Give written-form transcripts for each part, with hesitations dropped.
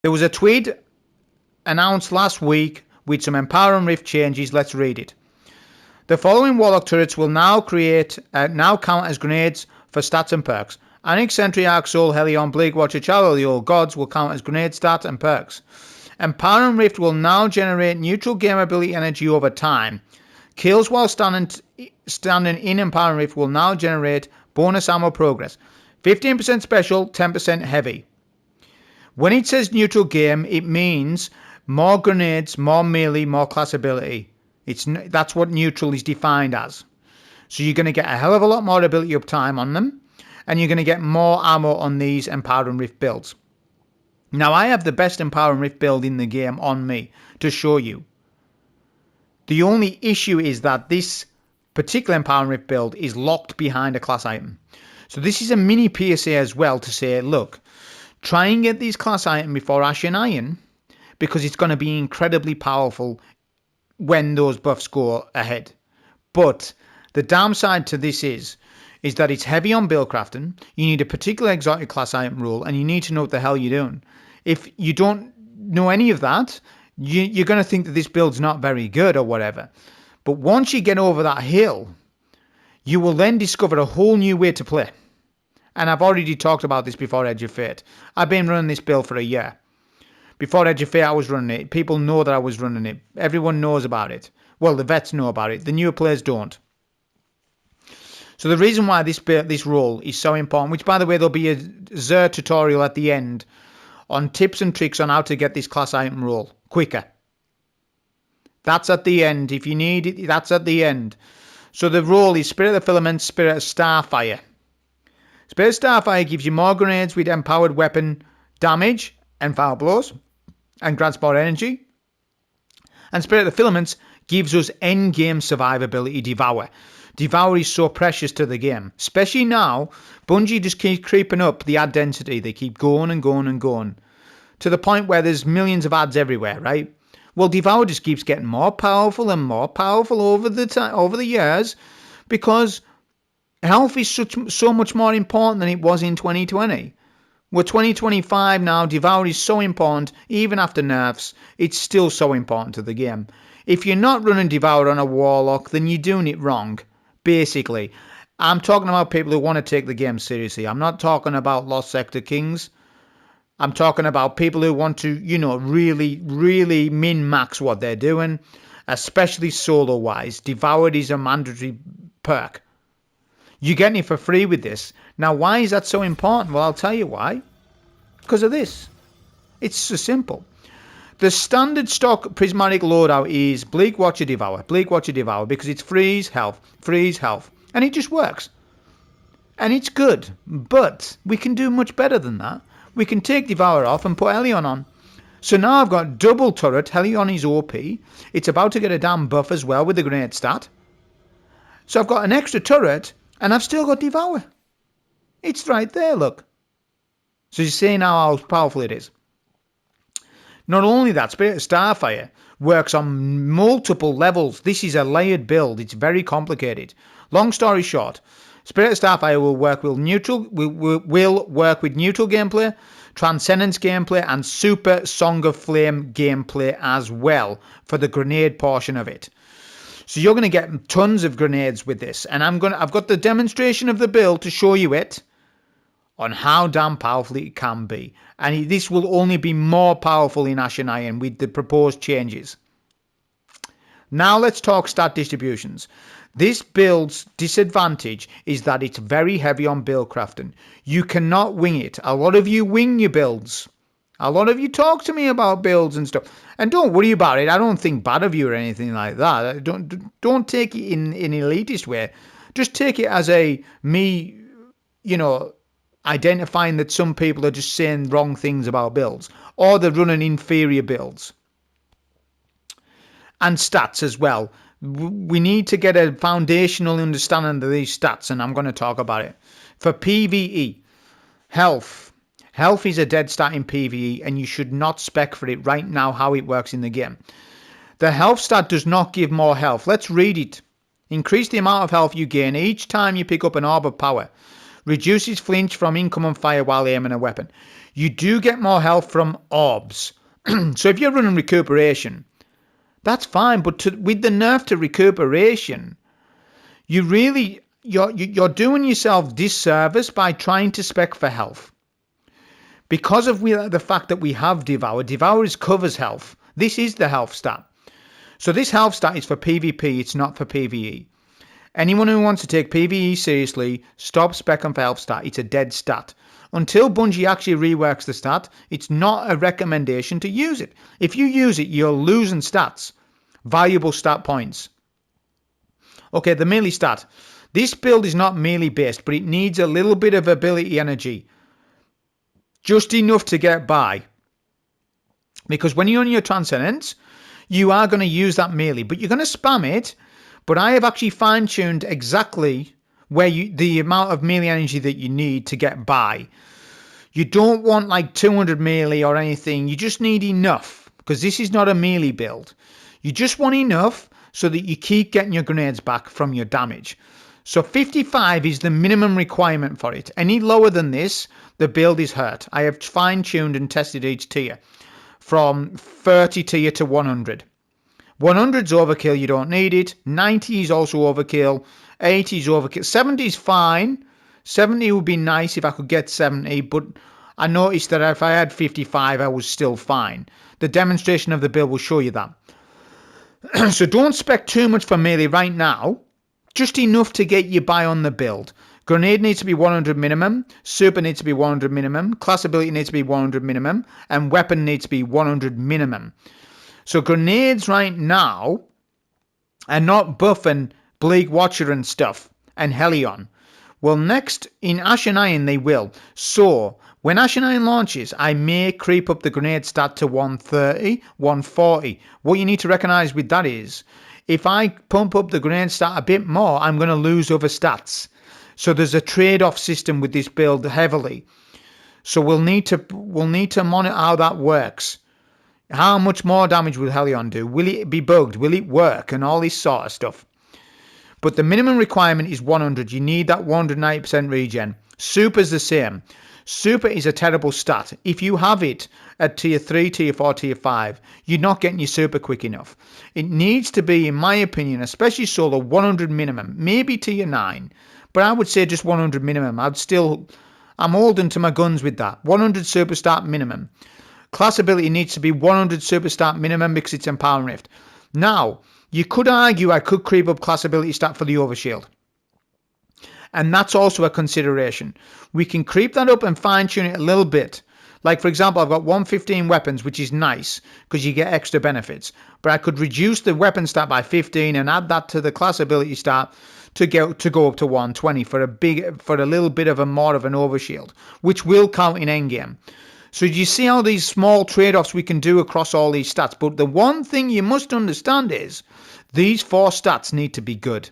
There was a tweet announced last week with some Empower and Rift changes. Let's read it. The following Warlock turrets will now count as grenades for stats and perks. Anix, Sentry, Arc, Soul, Helion, Bleak Watcher, Chablo, the Old Gods will count as grenade stats and perks. Empower and Rift will now generate neutral game ability energy over time. Kills while standing in Empower and Rift will now generate bonus ammo progress. 15% special, 10% heavy. When it says neutral game, it means more grenades, more melee, more class ability. That's what neutral is defined as. So you're going to get a hell of a lot more ability uptime on them, and you're going to get more ammo on these Empower and Rift builds. Now, I have the best Empower and Rift build in the game on me to show you. The only issue is that this particular Empower and Rift build is locked behind a class item. So this is a mini PSA as well to say, look, try and get these class items before Ash and Iron, because it's going to be incredibly powerful when those buffs go ahead. But the downside to this is that it's heavy on build crafting. You need a particular exotic class item rule, and you need to know what the hell you're doing. If you don't know any of that, you're going to think that this build's not very good or whatever. But once you get over that hill, you will then discover a whole new way to play. And I've already talked about this before Edge of Fate. I've been running this build for a year. Before Edge of Fate, I was running it. People know that I was running it. Everyone knows about it. Well, the vets know about it. The newer players don't. So the reason why this role is so important, which by the way, there'll be a Xur tutorial at the end on tips and tricks on how to get this class item role quicker. That's at the end. If you need it, that's at the end. So the role is Spirit of the Filament, Spirit of Starfire. Spirit of Starfire gives you more grenades with empowered weapon damage and foul blows, and grants more energy. And Spirit of the Filaments gives us end-game survivability Devour. Devour is so precious to the game. Especially now, Bungie just keep creeping up the ad density. They keep going and going and going. To the point where there's millions of ads everywhere, right? Well, Devour just keeps getting more powerful and more powerful over the years, because health is so much more important than it was in 2020. We're 2025 now. Devour is so important. Even after nerfs, it's still so important to the game. If you're not running Devour on a Warlock, then you're doing it wrong, basically. I'm talking about people who want to take the game seriously. I'm not talking about Lost Sector Kings. I'm talking about people who want to, really, really min-max what they're doing, especially solo-wise. Devoured is a mandatory perk. You're getting it for free with this. Now, why is that so important? Well, I'll tell you why. Because of this. It's so simple. The standard stock prismatic loadout is Bleak Watcher Devour. Bleak Watcher Devour, because it's freeze, health. And it just works. And it's good. But we can do much better than that. We can take Devour off and put Helion on. So now I've got double turret. Helion is OP. It's about to get a damn buff as well with the grenade stat. So I've got an extra turret, and I've still got Devour. It's right there, look. So you see now how powerful it is. Not only that, Spirit of Starfire works on multiple levels. This is a layered build. It's very complicated. Long story short, Spirit of Starfire will work with neutral gameplay, Transcendence gameplay, and Super Song of Flame gameplay as well for the grenade portion of it. So you're going to get tons of grenades with this, and I've got the demonstration of the build to show you it on how damn powerful it can be. And this will only be more powerful in Ash and Iron with the proposed changes. Now let's talk stat distributions. This build's disadvantage is that it's very heavy on build crafting. You cannot wing it. A lot of you wing your builds. A lot of you talk to me about builds and stuff. And don't worry about it. I don't think bad of you or anything like that. Don't take it in an elitist way. Just take it as me, identifying that some people are just saying wrong things about builds. Or they're running inferior builds. And stats as well. We need to get a foundational understanding of these stats, and I'm going to talk about it. For PVE, health. Health is a dead stat in PvE, and you should not spec for it right now how it works in the game. The health stat does not give more health. Let's read it. Increase the amount of health you gain each time you pick up an orb of power. Reduces flinch from incoming fire while aiming a weapon. You do get more health from orbs. So if you're running recuperation, that's fine. But with the nerf to recuperation, you're doing yourself disservice by trying to spec for health. Because of the fact that we have Devour, Devour covers health. This is the health stat. So this health stat is for PvP, it's not for PvE. Anyone who wants to take PvE seriously, stop specking for health stat. It's a dead stat. Until Bungie actually reworks the stat, it's not a recommendation to use it. If you use it, you're losing stats. Valuable stat points. Okay, the melee stat. This build is not melee based, but it needs a little bit of ability energy. Just enough to get by. Because when you're on your Transcendence, you are going to use that melee, but you're going to spam it. But I have actually fine-tuned exactly where the amount of melee energy that you need to get by. You don't want like 200 melee or anything. You just need enough, because this is not a melee build. You just want enough so that you keep getting your grenades back from your damage. So 55 is the minimum requirement for it. Any lower than this, the build is hurt. I have fine-tuned and tested each tier from 30 tier to 100. 100's overkill, you don't need it. 90 is also overkill. 80 is overkill. 70 is fine. 70 would be nice if I could get 70, but I noticed that if I had 55, I was still fine. The demonstration of the build will show you that. So don't spec too much for melee right now. Just enough to get you by on the build. Grenade needs to be 100 minimum. Super needs to be 100 minimum. Class ability needs to be 100 minimum. And weapon needs to be 100 minimum. So grenades right now are not buffing Bleak Watcher and stuff. And Helion. Well, next in Ashen Iron they will. So when Ashen Iron launches, I may creep up the grenade stat to 130, 140. What you need to recognize with that is, if I pump up the grenade stat a bit more, I'm going to lose other stats. So there's a trade-off system with this build heavily. So we'll need to monitor how that works. How much more damage will Helion do? Will it be bugged? Will it work? And all this sort of stuff. But the minimum requirement is 100. You need that 190% regen. Super's the same. Super is a terrible stat. If you have it at tier 3, tier 4, tier 5, you're not getting your super quick enough. It needs to be, in my opinion, especially solo, 100 minimum. Maybe tier 9. But I would say just 100 minimum. I'm holding to my guns with that. 100 super start minimum. Class ability needs to be 100 super start minimum because it's Empowering Rift. Now, you could argue I could creep up class ability stat for the Overshield. And that's also a consideration. We can creep that up and fine-tune it a little bit. Like, for example, I've got 115 weapons, which is nice because you get extra benefits. But I could reduce the weapon stat by 15 and add that to the class ability stat to go up to 120 for a little bit of a more of an overshield, which will count in endgame. So you see how these small trade-offs we can do across all these stats. But the one thing you must understand is these 4 stats need to be good.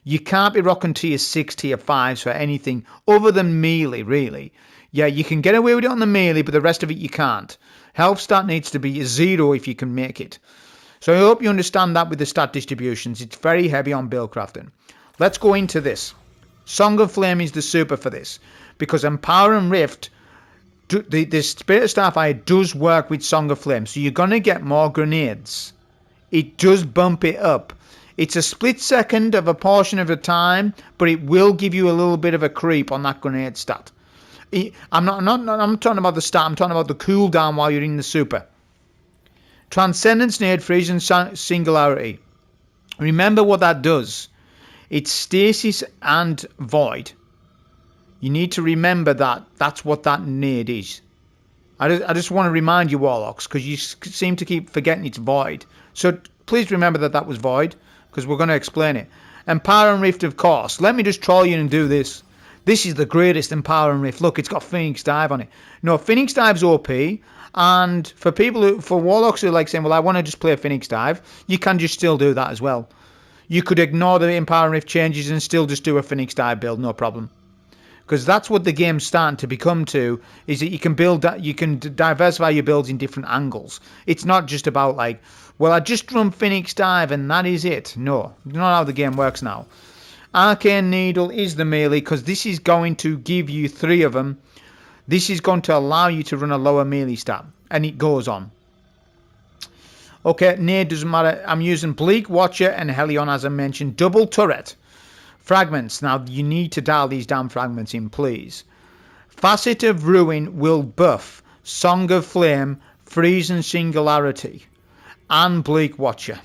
You can't be rocking tier 6, tier 5s for anything other than melee, really. Yeah, you can get away with it on the melee, but the rest of it you can't. Health stat needs to be 0 if you can make it. So I hope you understand that with the stat distributions. It's very heavy on build crafting. Let's go into this. Song of Flame is the super for this. Because Empowering Rift, the Spirit of Starfire does work with Song of Flame. So you're going to get more grenades. It does bump it up. It's a split second of a portion of the time, but it will give you a little bit of a creep on that grenade stat. I'm talking about the stat, I'm talking about the cooldown while you're in the super. Transcendence, Nade, Freeze and Singularity. Remember what that does. It's stasis and void. You need to remember that. That's what that nade is. I just want to remind you, Warlocks, because you seem to keep forgetting it's void. So please remember that was void, because we're going to explain it. Empowering Rift, of course. Let me just troll you and do this. This is the greatest Empowering Rift. Look, it's got Phoenix Dive on it. No, Phoenix Dive's OP. And for Warlocks who are like saying, well, I want to just play Phoenix Dive, you can just still do that as well. You could ignore the Empowering Rift changes and still just do a Phoenix Dive build, no problem. Because that's what the game's starting to become to, is that you can diversify your builds in different angles. It's not just about well, I just run Phoenix Dive and that is it. No, not how the game works now. Arcane Needle is the melee because this is going to give you 3 of them. This is going to allow you to run a lower melee stat, and it goes on. Okay, Nade doesn't matter. I'm using Bleak Watcher and Helion as I mentioned. Double turret. Fragments. Now you need to dial these damn fragments in, please. Facet of Ruin will buff Song of Flame, Freeze and Singularity, and Bleak Watcher.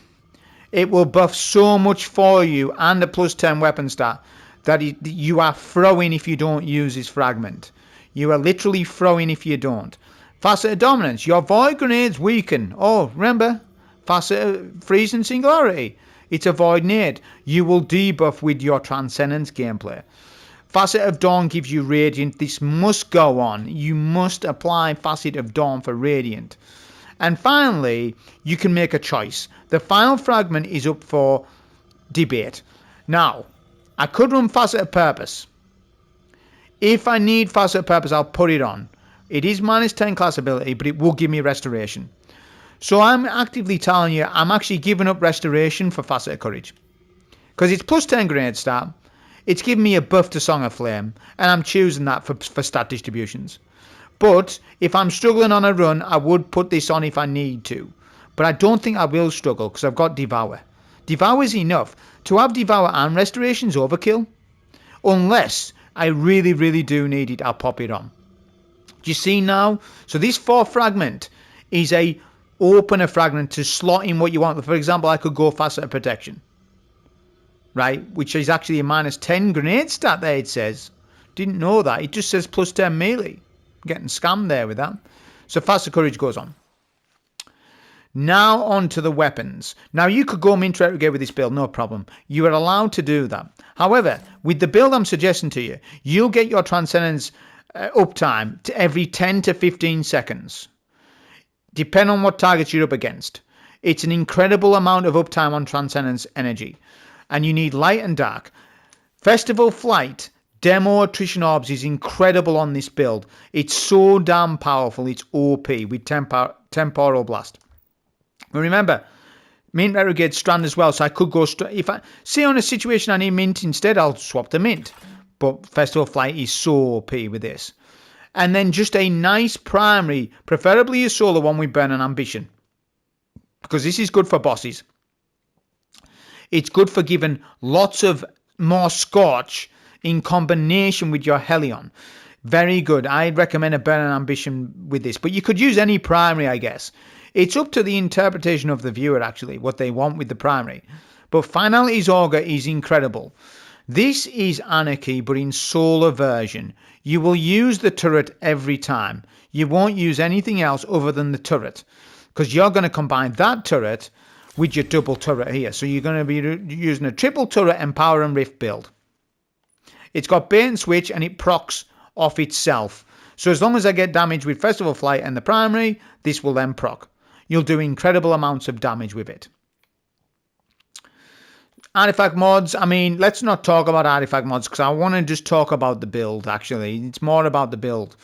It will buff so much for you and a plus 10 weapon stat that you are throwing if you don't use this fragment. You are literally throwing if you don't. Facet of Dominance. Your void grenades weaken. Oh, remember? Facet of Freeze and Singularity. It's a void nade. You will debuff with your Transcendence gameplay. Facet of Dawn gives you Radiant. This must go on. You must apply Facet of Dawn for Radiant. And finally, you can make a choice. The final fragment is up for debate. Now, I could run Facet of Purpose. If I need Facet of Purpose, I'll put it on. It is minus 10 class ability, but it will give me Restoration. So I'm actively telling you, I'm actually giving up Restoration for Facet of Courage. Because it's plus 10 grenade stat. It's giving me a buff to Song of Flame. And I'm choosing that for stat distributions. But if I'm struggling on a run, I would put this on if I need to. But I don't think I will struggle because I've got Devour. Devour is enough. To have Devour and Restoration's overkill. Unless I really, really do need it, I'll pop it on. Do you see now? So this 4th fragment is a opener fragment to slot in what you want. For example, I could go Facet of Protection. Right? Which is actually a minus 10 grenade stat there, it says. Didn't know that. It just says plus 10 melee. Getting scammed there with that. So Facet of Courage goes on. Now on to the weapons. Now you could go Mint Retrograde with this build, no problem. You are allowed to do that. However, with the build I'm suggesting to you, you'll get your Transcendence uptime to every 10 to 15 seconds. Depending on what targets you're up against. It's an incredible amount of uptime on Transcendence energy. And you need light and dark. Festival Flight, Demo Attrition Orbs is incredible on this build. It's so damn powerful. It's OP with Temporal Blast. But remember, Mint Retrograde Strand as well. So I could go if I see on a situation I need Mint instead, I'll swap to Mint. But Festival Flight is so OP with this. And then just a nice primary, preferably a solo one with Burn and Ambition. Because this is good for bosses. It's good for giving lots of more Scorch in combination with your Helion. Very good. I'd recommend a Burn and Ambition with this. But you could use any primary, I guess. It's up to the interpretation of the viewer, actually, what they want with the primary. But Finality's Augur is incredible. This is Anarchy, but in solar version. You will use the turret every time. You won't use anything else other than the turret. Because you're going to combine that turret with your double turret here. So you're going to be using a triple turret Empower and Rift build. It's got bait and switch and it procs off itself. So as long as I get damage with Festival Flight and the primary, this will then proc. You'll do incredible amounts of damage with it. Artifact mods, I mean, let's not talk about artifact mods because I want to just talk about the build, actually. It's more about the build.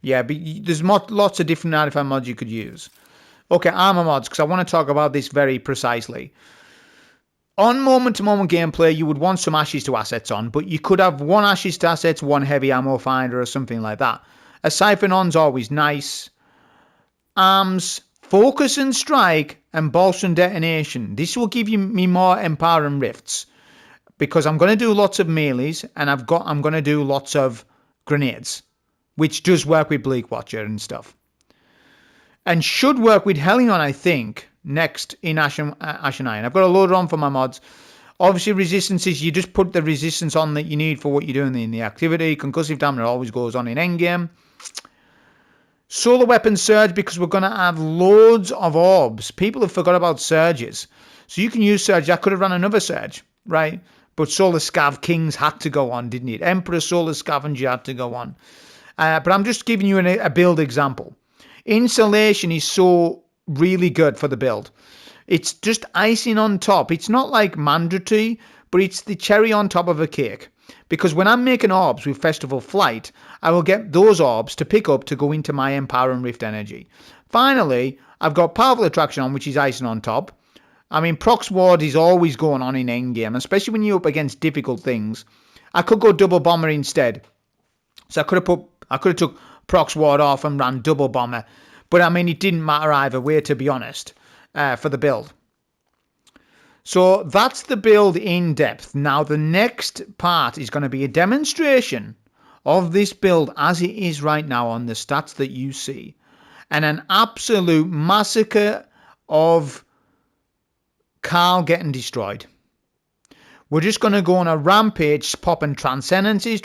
Yeah, but there's lots of different artifact mods you could use. Okay, armor mods, because I want to talk about this very precisely. On moment-to-moment gameplay, you would want some Ashes to Assets on, but you could have 1 Ashes to Assets, 1 Heavy Ammo Finder, or something like that. A Siphon on's always nice. Arms, Focus and Strike, and Bolster and Detonation. This will give me more Empower and Rifts, because I'm going to do lots of melees, and I'm going to do lots of grenades, which does work with Bleak Watcher and stuff. And should work with Helion, I think, next in Ashen Iron. I've got a loader on for my mods. Obviously, resistances, you just put the resistance on that you need for what you're doing in the activity. Concussive damage always goes on in endgame. Solar Weapon Surge, because we're going to have loads of orbs. People have forgot about surges. So you can use Surge. I could have run another Surge, right? But Solar Scav Kings had to go on, didn't it? Emperor Solar Scavenger had to go on. But I'm just giving you a build example. Insulation is so really good for the build. It's just icing on top. It's not like mandatory, but it's the cherry on top of a cake. Because when I'm making orbs with Festival Flight, I will get those orbs to pick up to go into my Empower and Rift energy. Finally, I've got Powerful Attraction on, which is icing on top. I mean, Prox Ward is always going on in endgame, especially when you're up against difficult things. I could go double bomber instead. So I could have took Prox Ward off and ran double bomber. But I mean, it didn't matter either way, to be honest, for the build. So that's the build in depth. Now the next part is going to be a demonstration of this build as it is right now on the stats that you see. And an absolute massacre of Carl getting destroyed. We're just going to go on a rampage, popping transcendences,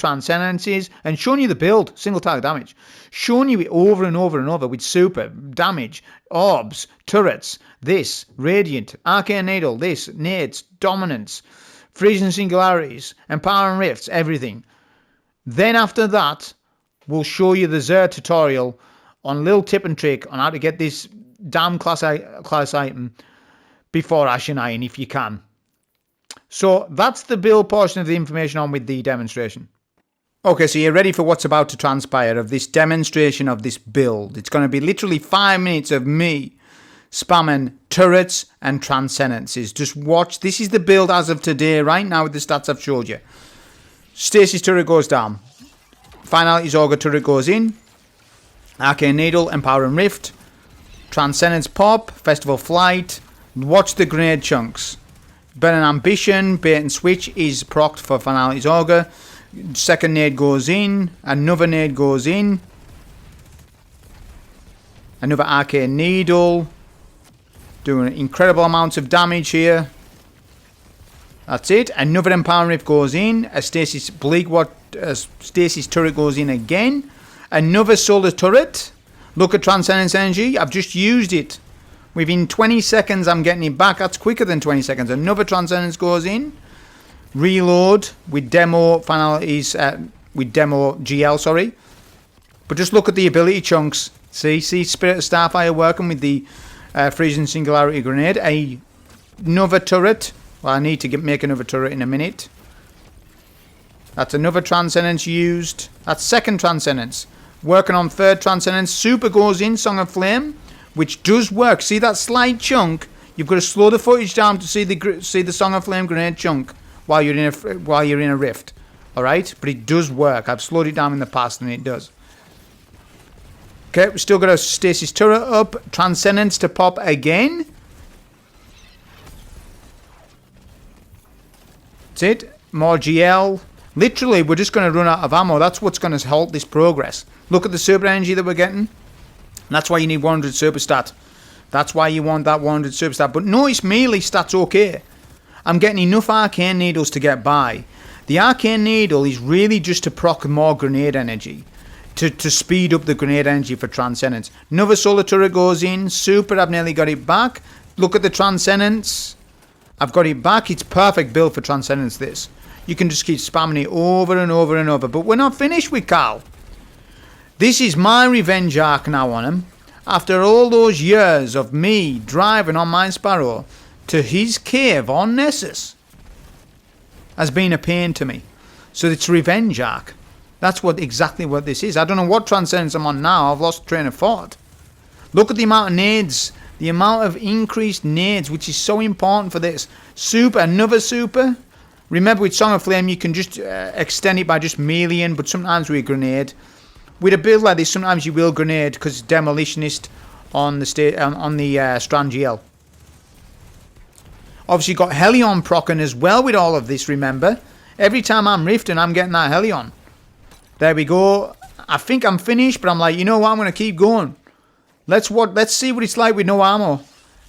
and showing you the build, single target damage. Showing you it over and over and over with super, damage, orbs, turrets, this, radiant, arcane needle, this, nades, dominance, freezing singularities, empowering rifts, everything. Then after that, we'll show you the Xur tutorial on a little tip and trick on how to get this damn class item before Ashen Iron if you can. So that's the build portion of the information on with the demonstration. Okay, so you're ready for what's about to transpire of this demonstration of this build. It's going to be literally 5 minutes of me spamming turrets and transcendences. Just watch. This is the build as of today, right now with the stats I've showed you. Stasis turret goes down. Finality's Augur turret goes in. Arcane Needle, Empowering Rift. Transcendence pop, Festival Flight. Watch the grenade chunks. Burning Ambition, Bait and Switch is procced for Finality's Augur. Second nade goes in. Another nade goes in. Another Arcane Needle. Doing incredible amounts of damage here. That's it. Another Empowering Rift goes in. A Stasis Stasis turret goes in again. Another Solar Turret. Look at Transcendence Energy. I've just used it. Within 20 seconds, I'm getting it back. That's quicker than 20 seconds. Another Transcendence goes in. Reload with demo finalities, with demo GL, sorry. But just look at the ability chunks. See Spirit of Starfire working with the Freezing Singularity Grenade. Another turret. Well, I need to make another turret in a minute. That's another Transcendence used. That's second Transcendence. Working on third Transcendence. Super goes in, Song of Flame, which does work. See that slight chunk? You've got to slow the footage down to see the Song of Flame grenade chunk while you're in a rift. All right, but it does work. I've slowed it down in the past, and it does. Okay, we still got a Stasis turret up. Transcendence to pop again. That's it. More GL. Literally, we're just going to run out of ammo. That's what's going to halt this progress. Look at the super energy that we're getting. That's why you need 100 super stat. That's why you want that 100 super stat. But notice melee stat's okay. I'm getting enough arcane needles to get by. The arcane needle is really just to proc more grenade energy. To speed up the grenade energy for Transcendence. Another Solar Turret goes in. Super, I've nearly got it back. Look at the Transcendence. I've got it back. It's perfect build for Transcendence, this. You can just keep spamming it over and over and over. But we're not finished with Carl. This is my revenge arc now on him. After all those years of me driving on my Sparrow to his cave on Nessus has been a pain to me. So it's revenge arc. That's exactly what this is. I don't know what Transcendence I'm on now. I've lost train of thought. Look at the amount of nades. The amount of increased nades, which is so important for this. Super, another super. Remember with Song of Flame, you can just extend it by just meleeing, but sometimes with a grenade. With a build like this, sometimes you will grenade because it's Demolitionist on the Strand GL. Obviously, got Helion proccing as well with all of this, remember. Every time I'm rifting, I'm getting that Helion. There we go. I think I'm finished, but I'm like, you know what? I'm going to keep going. Let's see what it's like with no ammo.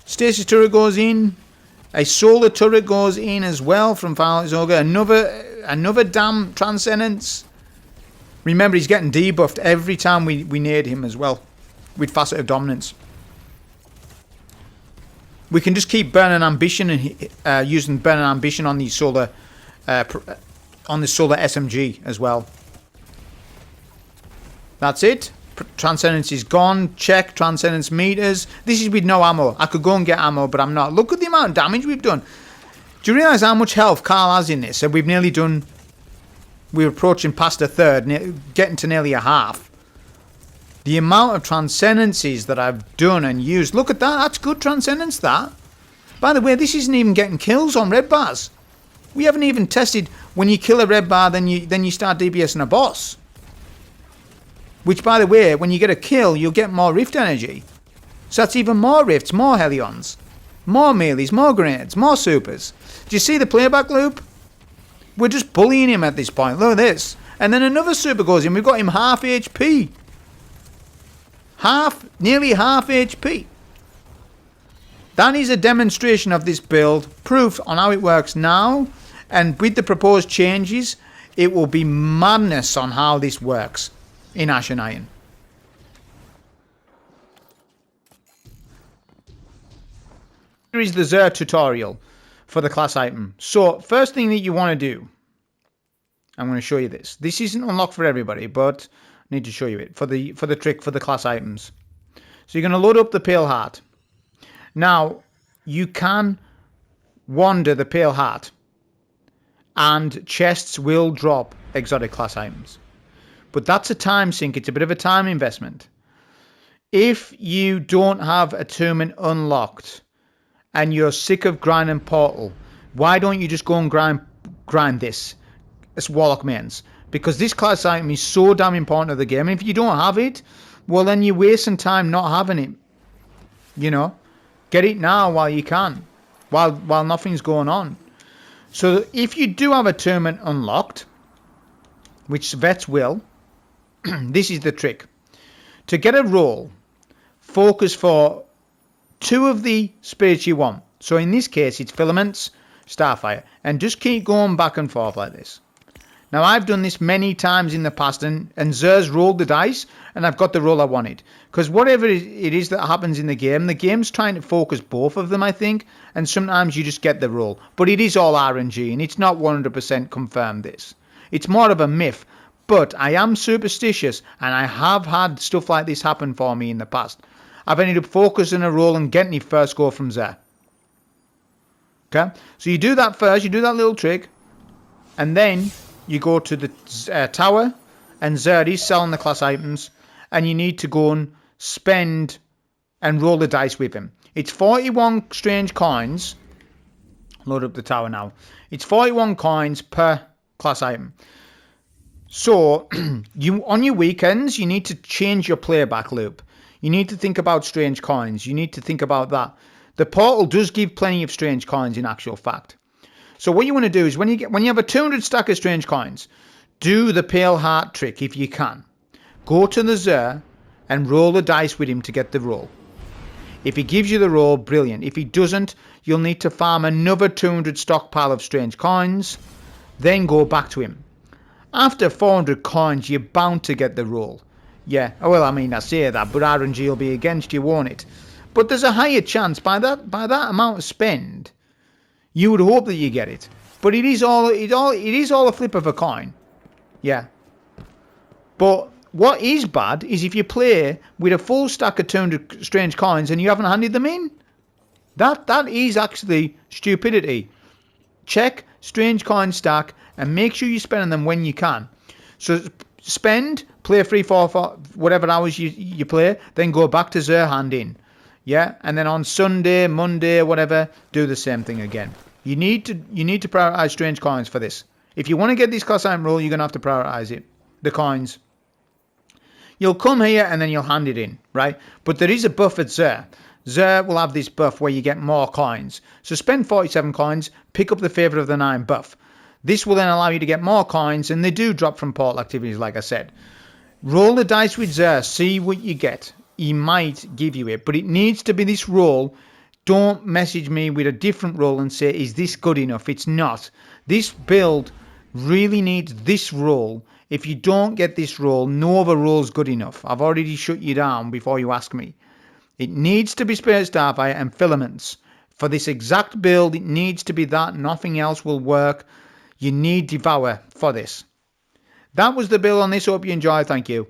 Stasis turret goes in. A Solar turret goes in as well from Finality's Augur. Another damn Transcendence. Remember, he's getting debuffed every time we nade him as well. With Facet of Dominance. We can just keep burning Ambition and using burning Ambition on the Solar SMG as well. That's it. Transcendence is gone. Check Transcendence meters. This is with no ammo. I could go and get ammo, but I'm not. Look at the amount of damage we've done. Do you realise how much health Carl has in this? So we've nearly done... We're approaching past a third, getting to nearly a half. The amount of Transcendences that I've done and used. Look at that. That's good Transcendence, that. By the way, this isn't even getting kills on red bars. We haven't even tested when you kill a red bar, then you start DPSing a boss. Which, by the way, when you get a kill, you'll get more rift energy. So that's even more rifts, more Helions, more melees, more grenades, more supers. Do you see the playback loop? We're just bullying him at this point. Look at this. And then another super goes in. We've got him half HP. Nearly half HP. That is a demonstration of this build. Proof on how it works now. And with the proposed changes, it will be madness on how this works in Ash and Iron. Here is the Xur tutorial for the class item. So, first thing that you want to do, I'm going to show you this. This isn't unlocked for everybody, but I need to show you it for the trick for the class items. So you're going to load up the Pale Heart. Now, you can wander the Pale Heart, and chests will drop exotic class items. But that's a time sink. It's a bit of a time investment. If you don't have attunement unlocked and you're sick of grinding Portal, why don't you just go and grind this? It's Warlock mains. Because this class item is so damn important to the game. And if you don't have it, well, then you're wasting time not having it. You know? Get it now while you can. While nothing's going on. So if you do have attunement unlocked, which vets will, this is the trick. To get a roll, focus for 2 of the spirits you want. So in this case, it's Filaments, Starfire. And just keep going back and forth like this. Now, I've done this many times in the past, and Xur's rolled the dice, and I've got the roll I wanted. Because whatever it is that happens in the game's trying to focus both of them, I think, and sometimes you just get the roll. But it is all RNG, and it's not 100% confirmed this. It's more of a myth, but I am superstitious, and I have had stuff like this happen for me in the past. I've ended up focusing a roll and getting it first go from Xur. Okay? So you do that first, you do that little trick, and then you go to the tower, and Xur is selling the class items, and you need to go and spend and roll the dice with him. It's 41 strange coins. Load up the tower now. It's 41 coins per class item. So, on your weekends, you need to change your playback loop. You need to think about strange coins. You need to think about that. The portal does give plenty of strange coins in actual fact. So what you want to do is when you have a 200 stack of strange coins, do the Pale Heart trick if you can. Go to the Xur and roll the dice with him to get the roll. If he gives you the roll, brilliant. If he doesn't, you'll need to farm another 200 stockpile of strange coins, then go back to him. After 400 coins, you're bound to get the roll. Yeah, well, I mean, I say that, but RNG will be against you, won't it? But there's a higher chance by that amount of spend. You would hope that you get it, but it is all a flip of a coin. Yeah. But what is bad is if you play with a full stack of 200 strange coins and you haven't handed them in. That is actually stupidity. Check strange coin stack and make sure you're spending them when you can. So play 3-4 whatever hours you play, then go back to Xur, hand in. Yeah, and then on Sunday, Monday, whatever, do the same thing again. You need to prioritize strange coins for this. If you want to get this class item roll, you're going to have to prioritize it. The coins. You'll come here and then you'll hand it in, right? But there is a buff at Xur. Xur will have this buff where you get more coins. So spend 47 coins, pick up the Favour of the 9 buff. This will then allow you to get more coins, and they do drop from portal activities, like I said. Roll the dice with Xur, see what you get. He might give you it, but it needs to be this roll. Don't message me with a different roll and say, is this good enough? It's not. This build really needs this roll. If you don't get this roll, no other roll's good enough. I've already shut you down before you ask me. It needs to be Spirit Starfire and Filaments. For this exact build, it needs to be that. Nothing else will work. You need Devour for this. That was the build on this. Hope you enjoyed. Thank you.